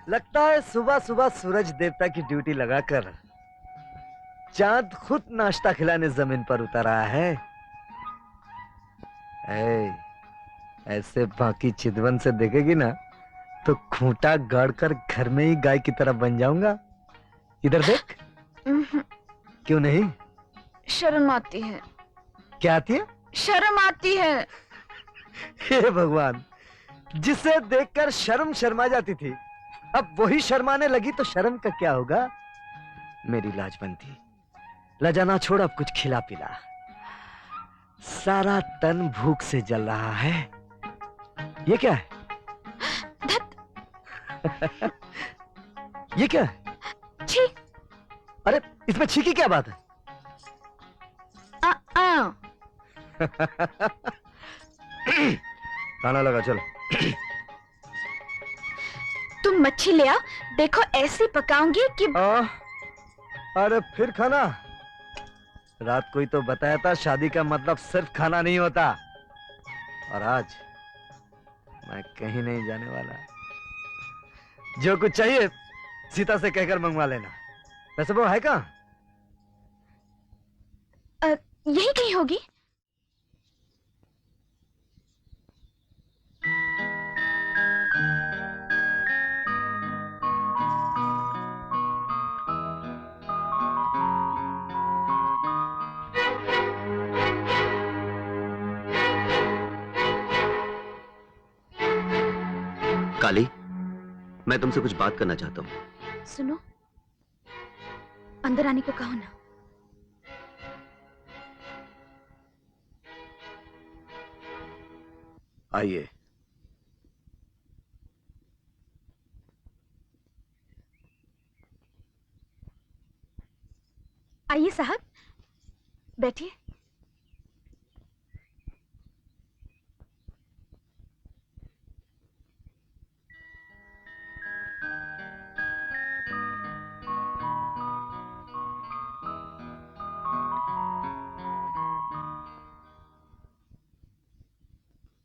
लगता है सुबह सुबह सूरज देवता की ड्यूटी लगाकर चांद खुद नाश्ता खिलाने जमीन पर उतर आया है। ऐसे बाकी चितवन से देखेगी ना तो खूंटा गाड़कर घर में ही गाय की तरह बन जाऊंगा। इधर देख। क्यों नहीं? शर्म आती है। क्या आती है? शर्म आती है। हे भगवान, जिसे देखकर शर्म शर्मा जाती थी अब वही शर्माने लगी तो शर्म का क्या होगा? मेरी लाजबंदी, लजाना छोड़, अब कुछ खिला पिला। सारा तन भूख से जल रहा है। ये क्या है? ये क्या है? छी। अरे इसमें छी की क्या बात है? खाना लगा, चलो। तुम मच्छी ले आओ, देखो ऐसी पकाऊंगी कि अरे फिर खाना? रात को ही तो बताया था शादी का मतलब सिर्फ खाना नहीं होता। और आज मैं कहीं नहीं जाने वाला। जो कुछ चाहिए सीता से कहकर मंगवा लेना। वैसे वो है कहाँ? यही कहीं होगी। काली, मैं तुमसे कुछ बात करना चाहता हूँ। सुनो, अंदर आने को कहो ना। आइए। आइए साहब, बैठिए।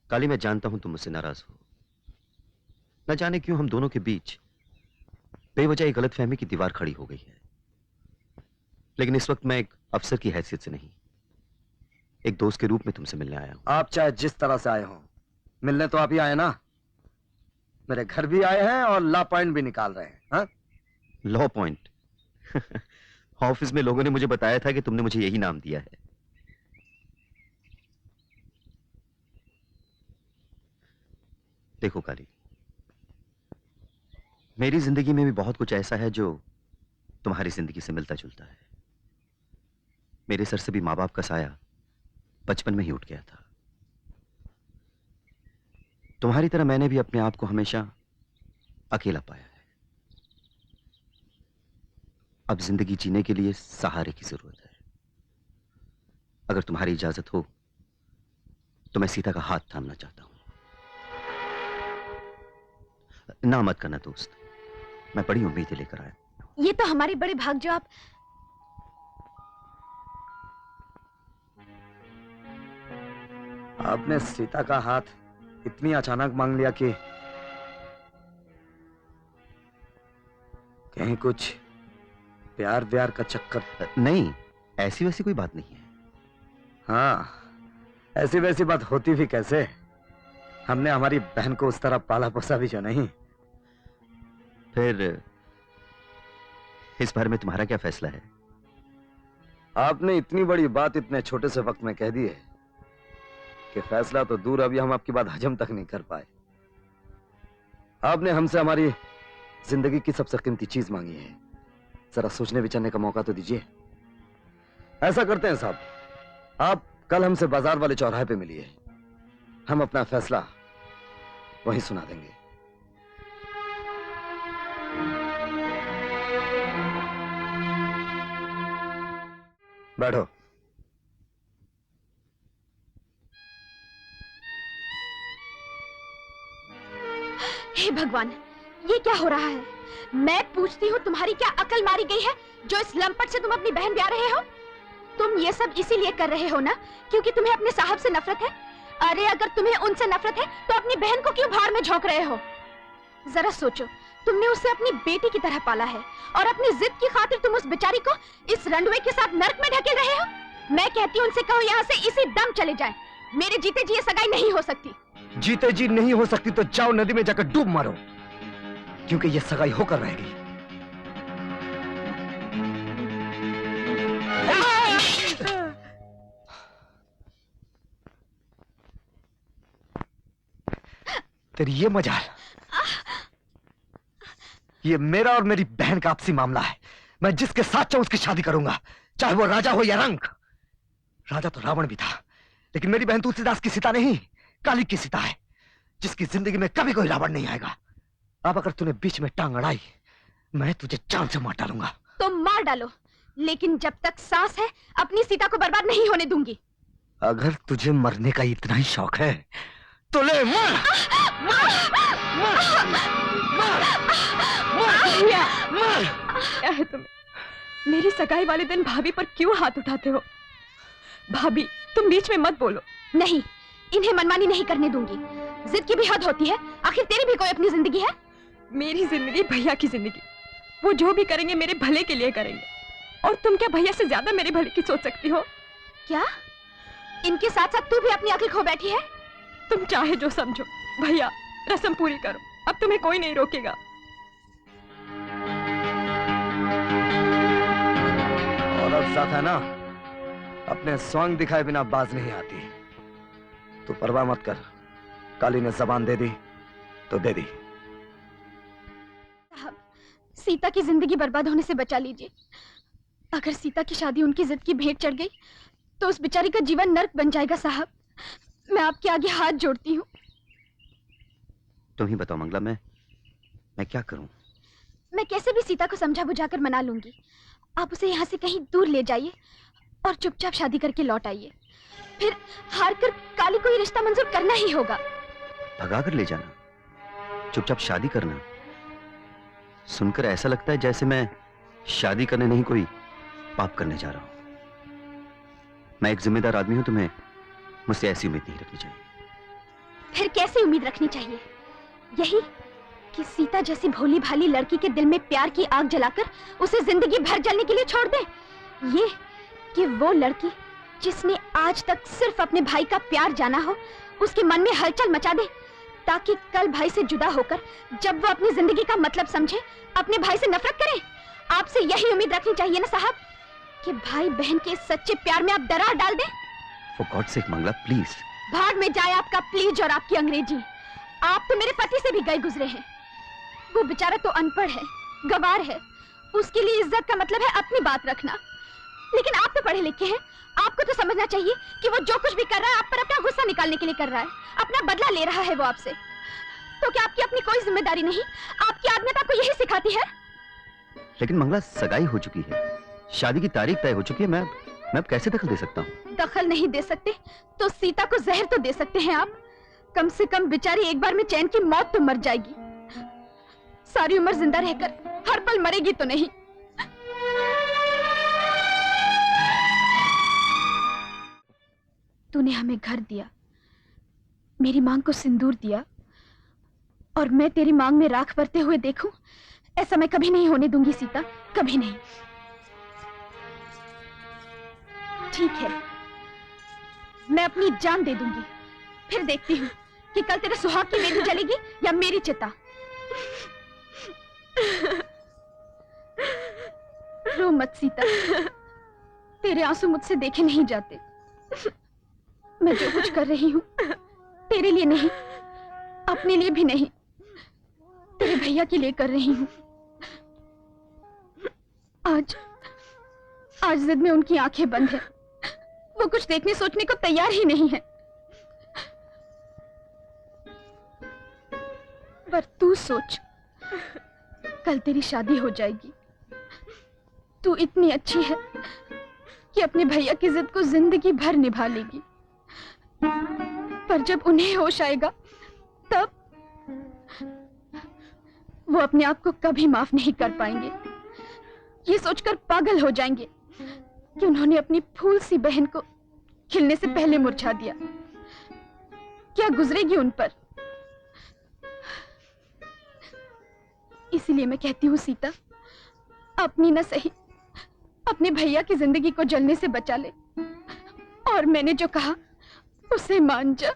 काली, मैं जानता हूं तुम मुझसे नाराज हो। न जाने क्यों हम दोनों के बीच बेवजह एक गलतफहमी की दीवार खड़ी हो गई है। लेकिन इस वक्त मैं एक अफसर की हैसियत से नहीं, एक दोस्त के रूप में तुमसे मिलने आया हूं। आप चाहे जिस तरह से आए हो, मिलने तो आप ही आए ना। मेरे घर भी आए हैं और लॉ पॉइंट भी निकाल रहे हैं। हाँ? Law point? ऑफिस में लोगों ने मुझे बताया था कि तुमने मुझे यही नाम दिया है। देखो काली, मेरी जिंदगी में भी बहुत कुछ ऐसा है जो तुम्हारी जिंदगी से मिलता जुलता है। मेरे सर से भी माँ बाप का साया बचपन में ही उठ गया था। तुम्हारी तरह मैंने भी अपने आप को हमेशा अकेला पाया है। अब जिंदगी जीने के लिए सहारे की जरूरत है। अगर तुम्हारी इजाजत हो तो मैं सीता का हाथ थामना चाहता हूं। ना मत करना दोस्त, मैं बड़ी उम्मीदें लेकर आया। ये तो हमारी बड़े भाग जो आप। आपने सीता का हाथ इतनी अचानक मांग लिया कि कहीं कुछ प्यार व्यार का चक्कर? नहीं, ऐसी वैसी कोई बात नहीं है। हाँ, ऐसी वैसी बात होती भी कैसे? हमने हमारी बहन को उस तरह पाला पोसा भी जो नहीं। फिर इस बारे में तुम्हारा क्या फैसला है? आपने इतनी बड़ी बात इतने छोटे से वक्त में कह दी है कि फैसला तो दूर, अभी हम आपकी बात हजम तक नहीं कर पाए। आपने हमसे हमारी जिंदगी की सबसे कीमती चीज मांगी है। जरा सोचने विचारने का मौका तो दीजिए। ऐसा करते हैं साहब, आप कल हमसे बाजार वाले चौराहे पे मिलिए, हम अपना फैसला वहीं सुना देंगे। बैठो। हे भगवान, ये क्या हो रहा है? मैं पूछती हूँ, तुम्हारी क्या अकल मारी गई है जो इस लंपट से तुम अपनी बहन ब्याह रहे हो? तुम ये सब इसीलिए कर रहे हो ना क्योंकि तुम्हें अपने साहब से नफरत है? अरे अगर तुम्हें उनसे नफरत है तो अपनी बहन को क्यों भाड़ में झोंक रहे हो? जरा सोचो, तुमने उसे अपनी बेटी की तरह पाला है और अपनी जिद की खातिर तुम उस बेचारी को इस रंडवे के साथ नरक में ढकेल रहे हो। मैं कहती हूँ उनसे कहो यहाँ से इसी दम चले जाएं। मेरे जीते जी ये सगाई नहीं हो सकती। जीते जी नहीं हो सकती तो जाओ नदी में जाकर डूब मारो, क्योंकि ये सगाई होकर रहेगी। तेरी ये मजाल, ये मेरा और मेरी बहन का आपसी मामला है। मैं जिसके साथ चाहूं उसकी शादी करूंगा, चाहे वो राजा हो या रंक। राजा तो रावण भी था, लेकिन मेरी बहन तुलसीदास की सीता नहीं, काली की सीता है, जिसकी जिंदगी में कभी कोई रावण नहीं आएगा। अब अगर तूने बीच में टांग अड़ाई, मैं तुझे जान से मार डालूंगा। तो मार डालो, लेकिन जब तक सांस है अपनी सीता को बर्बाद नहीं होने दूंगी। अगर तुझे मरने का इतना ही शौक है तो ले मर। क्या है तुम्हें? मेरी सगाई वाले दिन भाभी पर क्यों हाथ उठाते हो? भाभी, तुम बीच में मत बोलो। नहीं, इन्हें मनमानी नहीं करने दूंगी। जिद की भी हद होती है, आखिर तेरी भी कोई अपनी जिंदगी है। मेरी जिंदगी भैया की जिंदगी, वो जो भी करेंगे मेरे भले के लिए करेंगे। और तुम क्या भैया से ज्यादा मेरे भले की सोच सकती हो? क्या इनके साथ साथ तू भी अपनी अकल खो बैठी है? तुम चाहे जो समझो, भैया रस्म पूरी करो, अब तुम्हें कोई नहीं रोकेगा। औरत साथ है ना, अपने सॉन्ग दिखाए बिना बाज नहीं आती। तू परवाह मत कर, काली ने जबान दे दी तो दे दी। साहब, सीता की जिंदगी बर्बाद होने से बचा लीजिए। अगर सीता की शादी उनकी जिद की भेंट चढ़ गई तो उस बेचारी का जीवन नर्क बन जाएगा। साहब, मैं आपके आगे हाथ जोड़ती हूँ। तुम ही बताओ मंगला, मैं क्या करूं? मैं कैसे भी सीता को समझा बुझाकर मना लूंगी। आप उसे यहाँ से कहीं दूर ले जाइए और चुपचाप शादी करके लौट आइए। फिर हार कर काली को ये रिश्ता मंजूर करना ही होगा। भगा कर ले जाना, चुपचाप शादी करना? सुनकर ऐसा लगता है जैसे मैं शादी करने नहीं कोई पाप करने जा रहा हूं। मैं एक जिम्मेदार आदमी हूं, तुम्हें मुझसे ऐसी उम्मीद नहीं रखनी चाहिए। फिर कैसी उम्मीद रखनी चाहिए? यही कि सीता जैसी भोली भाली लड़की के दिल में प्यार की आग जलाकर उसे जिंदगी भर जलने के लिए छोड़ दे। ये कि वो लड़की जिसने आज तक सिर्फ अपने भाई का प्यार जाना हो, उसके मन में हलचल मचा दे, ताकि कल भाई से जुदा होकर जब वो अपनी जिंदगी का मतलब समझे, अपने भाई से नफरत करे। आपसे यही उम्मीद रखनी चाहिए ना साहब, कि भाई बहन के सच्चे प्यार में आप दरार डाल दें। For God's sake Mangla, please. भाग में जाए आपका प्लीज और आपकी अंग्रेजी। आप तो मेरे पति से भी गए गुजरे हैं। वो बेचारा तो अनपढ़ है, गवार है, उसके लिए इज्जत का मतलब है अपनी बात रखना। लेकिन आप तो पढ़े लिखे हैं, आपको तो समझना चाहिए कि वो जो कुछ भी कर रहा है आप पर अपना गुस्सा निकालने के लिए कर रहा है, अपना बदला ले रहा है वो आपसे। तो क्या आपकी अपनी कोई जिम्मेदारी नहीं? आपकी आत्मीयता को यही सिखाती है? लेकिन मंगला, सगाई हो चुकी है, शादी की तारीख तय हो चुकी है। मैं अब कैसे दखल दे सकता हूँ? दखल नहीं दे सकते तो सीता को जहर तो दे सकते हैं आप। कम से कम बेचारी एक बार में चैन की मौत तो मर जाएगी, सारी उम्र जिंदा रहकर हर पल मरेगी तो नहीं। तूने हमें घर दिया, मेरी मांग को सिंदूर दिया, और मैं तेरी मांग में राख भरते हुए देखूं, ऐसा मैं कभी नहीं होने दूंगी सीता, कभी नहीं। ठीक है, मैं अपनी जान दे दूंगी, फिर देखती हूँ कि कल तेरे सुहाग की मेरी जलेगी या मेरी चिता। रो मत सीता, तेरे आंसू मुझसे देखे नहीं जाते। मैं जो कुछ कर रही हूँ तेरे लिए नहीं, अपने लिए भी नहीं, तेरे भैया के लिए कर रही हूँ। आज जिद में उनकी आंखें बंद है, वो कुछ देखने सोचने को तैयार ही नहीं है। पर तू सोच, कल तेरी शादी हो जाएगी। तू इतनी अच्छी है कि अपने भैया की जिद को जिंदगी भर निभा लेगी, पर जब उन्हें होश आएगा तब वो अपने आप को कभी माफ नहीं कर पाएंगे। ये सोचकर पागल हो जाएंगे कि उन्होंने अपनी फूल सी बहन को खिलने से पहले मुरझा दिया। क्या गुजरेगी उन पर? इसीलिए मैं कहती हूँ सीता, अपनी न सही अपने भैया की जिंदगी को जलने से बचा ले, और मैंने जो कहा उसे मान जा।